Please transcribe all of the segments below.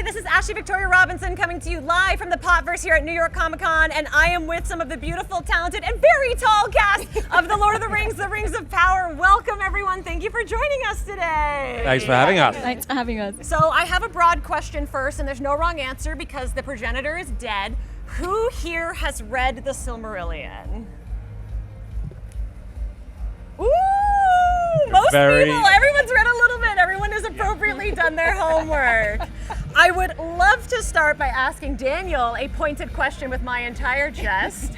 This is Ashley Victoria Robinson coming to you live from the Popverse here at New York Comic Con, and I am with some of the beautiful, talented, and very tall cast of The Lord of the Rings, The Rings of Power. Welcome, everyone. Thank you for joining us today. Thanks for having us. Thanks for having us. So I have a broad question first, and there's no wrong answer because the progenitor is dead. Who here has read the Silmarillion? Ooh, most people. Everyone's read a little bit. Everyone has appropriately done their homework. I would love to start by asking Daniel a pointed question with my entire chest.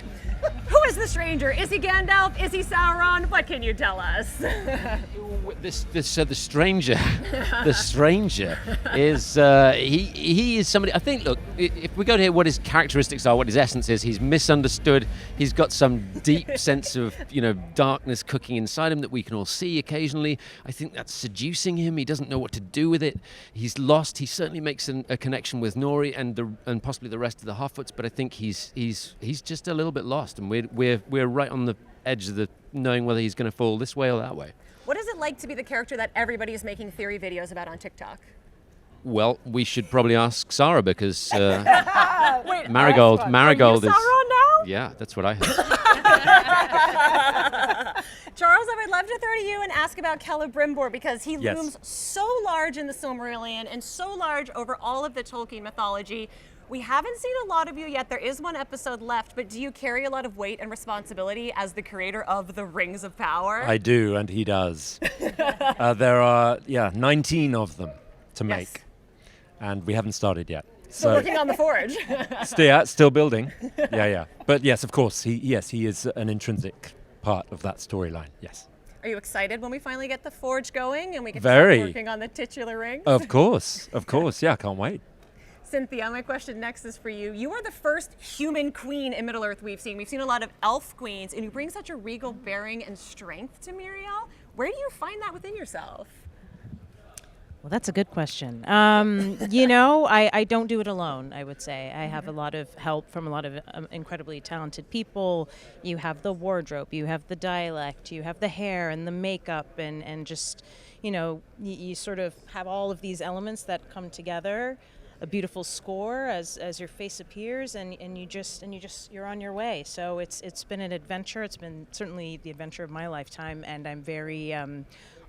Who is the stranger? Is he Gandalf? Is he Sauron? What can you tell us? The stranger is he is somebody. I think. Look, if we go to hear what his characteristics are, what his essence is, he's misunderstood. He's got some deep sense of darkness cooking inside him that we can all see occasionally. I think that's seducing him. He doesn't know what to do with it. He's lost. He certainly makes a connection with Nori and possibly the rest of the Half-Foots, but I think he's just a little bit lost, and we're right on the edge of knowing whether he's going to fall this way or that way. What is it like to be the character that everybody is making theory videos about on TikTok? Well, we should probably ask Sara because Wait, Marigold are is. you Sauron now? Yeah, that's what I heard. Charles, I would love to throw to you and ask about Celebrimbor because he Yes. looms so large in the Silmarillion and so large over all of the Tolkien mythology. We haven't seen a lot of you yet. There is one episode left, but do you carry a lot of weight and responsibility as the creator of the Rings of Power? I do, and he does. There are, 19 of them to make, and we haven't started yet. Still working on the forge. Still building. Yeah. But yes, of course, he is an intrinsic part of that storyline. Yes. Are you excited when we finally get the forge going and we can Very. start working on the titular rings? Of course. Yeah, I can't wait. Cynthia, my question next is for you. You are the first human queen in Middle-earth we've seen. We've seen a lot of elf queens, and you bring such a regal bearing and strength to Miriel. Where do you find that within yourself? Well, that's a good question. I don't do it alone, I would say. I have a lot of help from a lot of incredibly talented people. You have the wardrobe, you have the dialect, you have the hair and the makeup, and just, you sort of have all of these elements that come together. A beautiful score as your face appears, and you're on your way. So it's been an adventure. It's been certainly the adventure of my lifetime, and I'm very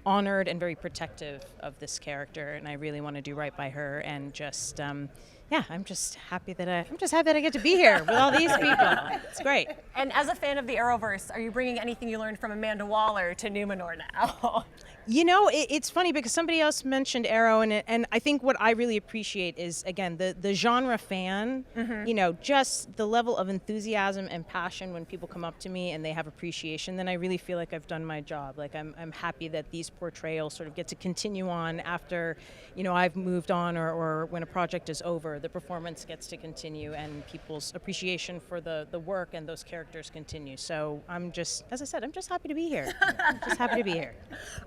honored and very protective of this character, and I really want to do right by her. And just I'm just happy that I get to be here with all these people. It's great. And as a fan of the Arrowverse, are you bringing anything you learned from Amanda Waller to Numenor now? It's funny because somebody else mentioned Arrow, and I think what I really appreciate is, again, the genre fan, just the level of enthusiasm and passion when people come up to me and they have appreciation, then I really feel like I've done my job. Like I'm happy that these portrayals sort of get to continue on after, I've moved on or when a project is over, the performance gets to continue and people's appreciation for the work and those characters continue. So as I said, I'm just happy to be here. I'm just happy to be here.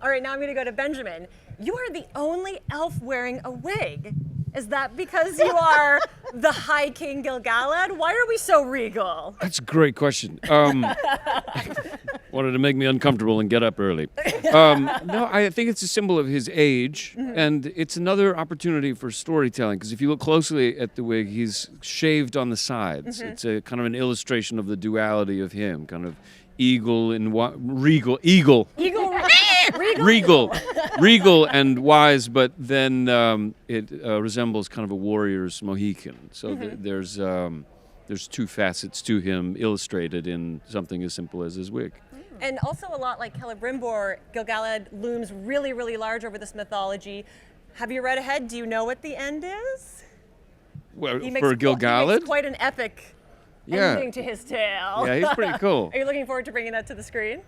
All right, now I'm going to go to Benjamin. You are the only elf wearing a wig. Is that because you are the High King Gil-galad? Why are we so regal? That's a great question. Wanted to make me uncomfortable and get up early. No, I think it's a symbol of his age, and it's another opportunity for storytelling, because if you look closely at the wig, he's shaved on the sides. It's a kind of an illustration of the duality of him, kind of regal and wise, but then it resembles kind of a warrior's Mohican. So there's two facets to him illustrated in something as simple as his wig. And also a lot like Celebrimbor, Gil-galad looms really, really large over this mythology. Have you read ahead? Do you know what the end is? Well, for Gil-galad? He makes quite an epic ending to his tale. Yeah, he's pretty cool. Are you looking forward to bringing that to the screen?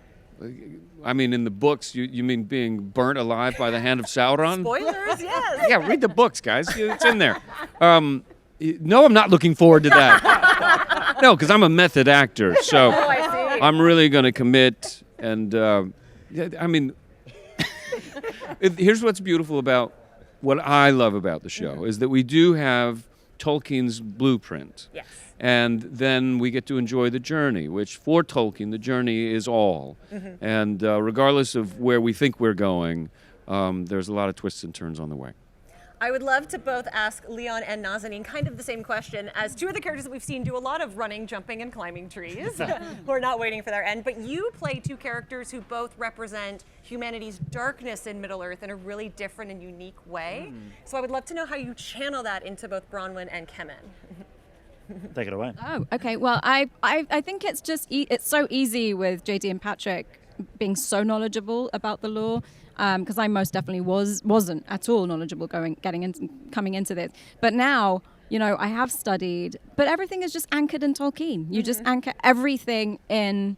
I mean, in the books, you mean being burnt alive by the hand of Sauron? Spoilers, yes. Yeah, read the books, guys. It's in there. No, I'm not looking forward to that. No, because I'm a method actor, so I see. I'm really going to commit. And I mean, here's what's beautiful about what I love about the show is that we do have Tolkien's blueprint. Yes. And then we get to enjoy the journey, which for Tolkien, the journey is all. And regardless of where we think we're going, there's a lot of twists and turns on the way. I would love to both ask Leon and Nazanin kind of the same question as two of the characters that we've seen do a lot of running, jumping, and climbing trees who are not waiting for their end. But you play two characters who both represent humanity's darkness in Middle-earth in a really different and unique way. So I would love to know how you channel that into both Bronwyn and Kemen. Take it away. Oh, okay. Well, I think it's just it's so easy with JD and Patrick being so knowledgeable about the lore, because I most definitely wasn't at all knowledgeable coming into this. But now, I have studied, but everything is just anchored in Tolkien. You just anchor everything in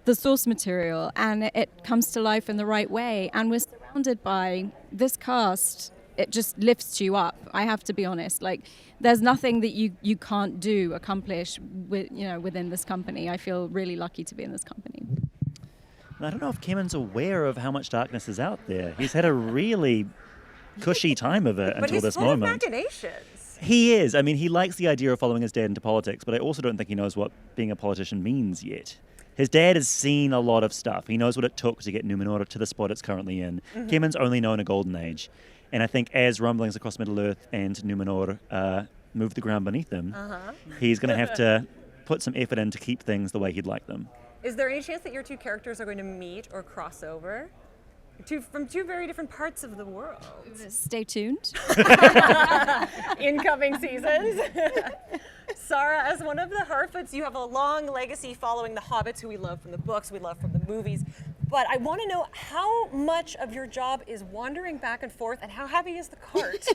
the source material, and it comes to life in the right way. And we're surrounded by this cast. It just lifts you up. I have to be honest. Like, there's nothing that you can't accomplish within this company. I feel really lucky to be in this company. I don't know if Kemen's aware of how much darkness is out there. He's had a really cushy time of it until this moment. But he's full of machinations. He is. I mean, he likes the idea of following his dad into politics, but I also don't think he knows what being a politician means yet. His dad has seen a lot of stuff. He knows what it took to get Numenor to the spot it's currently in. Kemen's only known a golden age. And I think as rumblings across Middle-earth and Numenor move the ground beneath him, he's going to have to put some effort in to keep things the way he'd like them. Is there any chance that your two characters are going to meet or cross over? From two very different parts of the world. Stay tuned. Incoming seasons. Sara, as one of the Harfoots, you have a long legacy following the Hobbits, who we love from the books, we love from the movies. But I want to know how much of your job is wandering back and forth, and how heavy is the cart?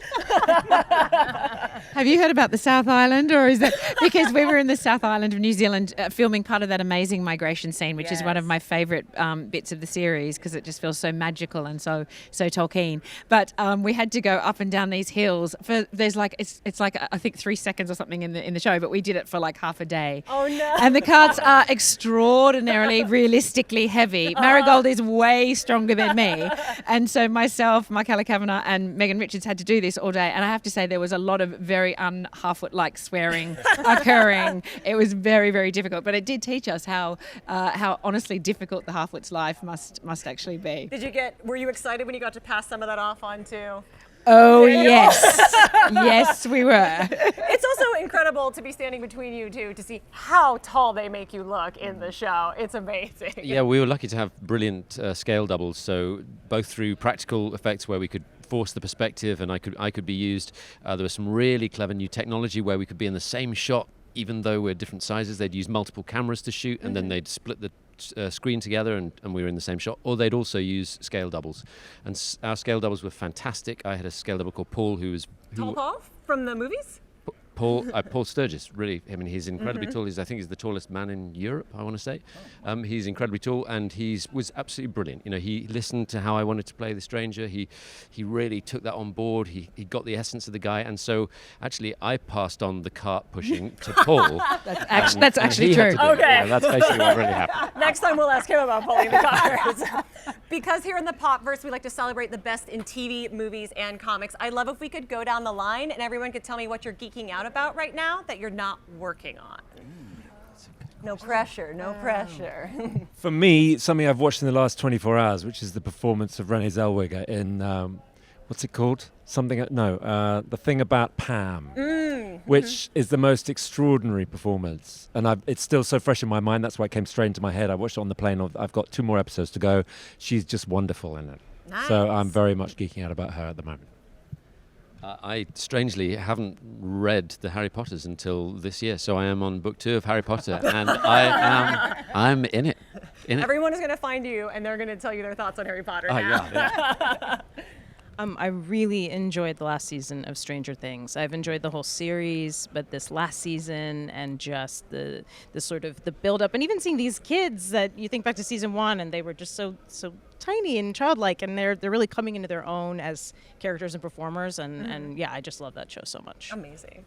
Have you heard about the South Island, or is that because we were in the South Island of New Zealand filming part of that amazing migration scene, which is one of my favourite bits of the series because it just feels so magical and so Tolkien. But we had to go up and down these hills. There's like it's like I think 3 seconds or something in the show, but we did it for like half a day. Oh no! And the carts are extraordinarily, realistically heavy. Marigold is way stronger than me, and so myself, Michaela Kavanagh, and Megan Richards had to do this all day. And I have to say, there was a lot of very un-Harfoot-like swearing occurring. It was very, very difficult, but it did teach us how honestly difficult the Harfoot's life must actually be. Were you excited when you got to pass some of that off on to? Oh, yes. Yes, we were. It's also incredible to be standing between you two to see how tall they make you look in the show. It's amazing. Yeah, we were lucky to have brilliant scale doubles, so both through practical effects where we could force the perspective and I could be used. There was some really clever new technology where we could be in the same shot even though we're different sizes. They'd use multiple cameras to shoot, and then they'd split the screen together and we were in the same shot, or they'd also use scale doubles, and our scale doubles were fantastic. I had a scale double called Paul Tall Paul from the movies? Paul Sturgis, really. I mean, he's incredibly tall. I think he's the tallest man in Europe, I want to say. He's incredibly tall, and was absolutely brilliant. He listened to how I wanted to play the stranger. He really took that on board. He got the essence of the guy, and so actually I passed on the cart pushing to Paul. That's actually true. Okay. Yeah, that's basically what really happened. Next time we'll ask him about pulling the cards. Because here in the Popverse, we like to celebrate the best in TV, movies, and comics. I'd love if we could go down the line and everyone could tell me what you're geeking out about right now that you're not working on. No pressure, no pressure. For me, something I've watched in the last 24 hours, which is the performance of Renée Zellweger in, what's it called? The Thing About Pam, which is the most extraordinary performance. And it's still so fresh in my mind, that's why it came straight into my head. I watched it on the plane. I've got 2 more episodes to go. She's just wonderful in it. Nice. So I'm very much geeking out about her at the moment. I strangely haven't read the Harry Potters until this year, so I am on book 2 of Harry Potter, and I'm in it. Everyone is going to find you, and they're going to tell you their thoughts on Harry Potter now. Yeah. I really enjoyed the last season of Stranger Things. I've enjoyed the whole series, but this last season and just the sort of the build up, and even seeing these kids that you think back to season 1 and they were just so tiny and childlike, and they're really coming into their own as characters and performers, and yeah, I just love that show so much. Amazing.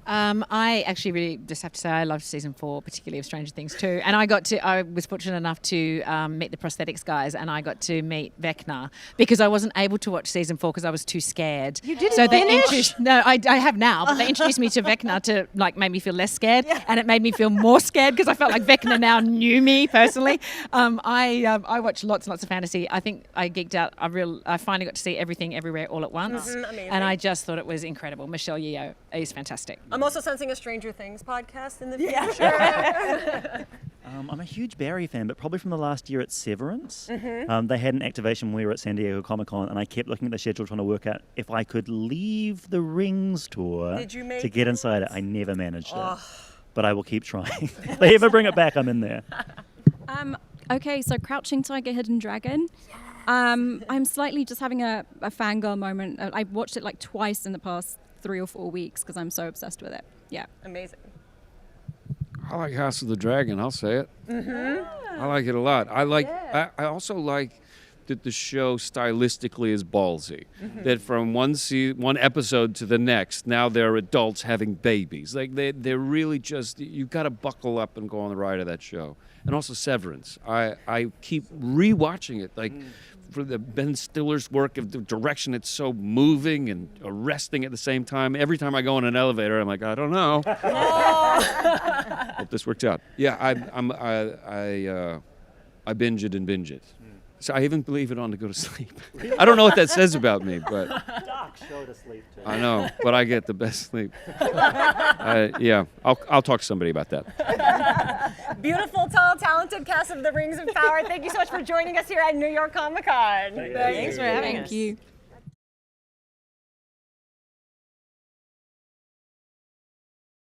I actually really just have to say I loved season 4, particularly of Stranger Things 2. And I was fortunate enough to meet the prosthetics guys, and I got to meet Vecna because I wasn't able to watch season 4 because I was too scared. You didn't so they finish? introduced. No, I have now, but they introduced me to Vecna to like make me feel less scared, and it made me feel more scared because I felt like Vecna now knew me personally. I watched lots and lots of fantasy. I think I geeked out. I finally got to see Everything Everywhere All at Once, Amazing. and I just thought it was incredible. Michelle Yeoh is fantastic. I'm also sensing a Stranger Things podcast in the future. I'm a huge Barry fan, but probably from the last year at Severance. They had an activation when we were at San Diego Comic-Con, and I kept looking at the schedule trying to work out if I could leave the Rings tour to get inside it. I never managed it. But I will keep trying. If they ever bring it back, I'm in there. Okay, so Crouching Tiger, Hidden Dragon. I'm slightly just having a fangirl moment. I watched it like twice in the past 3 or 4 weeks because I'm so obsessed with it. Yeah. Amazing. I like House of the Dragon. I'll say it. I like it a lot. I also like that the show stylistically is ballsy. That from one episode to the next, now they're adults having babies. Like they're really just, you've got to buckle up and go on the ride of that show. And also Severance. I keep rewatching it. Like for the Ben Stiller's work of the direction, it's so moving and arresting at the same time. Every time I go in an elevator, I'm like, I don't know. Hope this works out. Yeah, I binge it and binge it. So I even believe it on to go to sleep. I don't know what that says about me, but Dark show to sleep to. I know, but I get the best sleep. I'll talk to somebody about that. Beautiful, tall, talented cast of The Rings of Power. Thank you so much for joining us here at New York Comic Con. Thanks for having us. Thank you.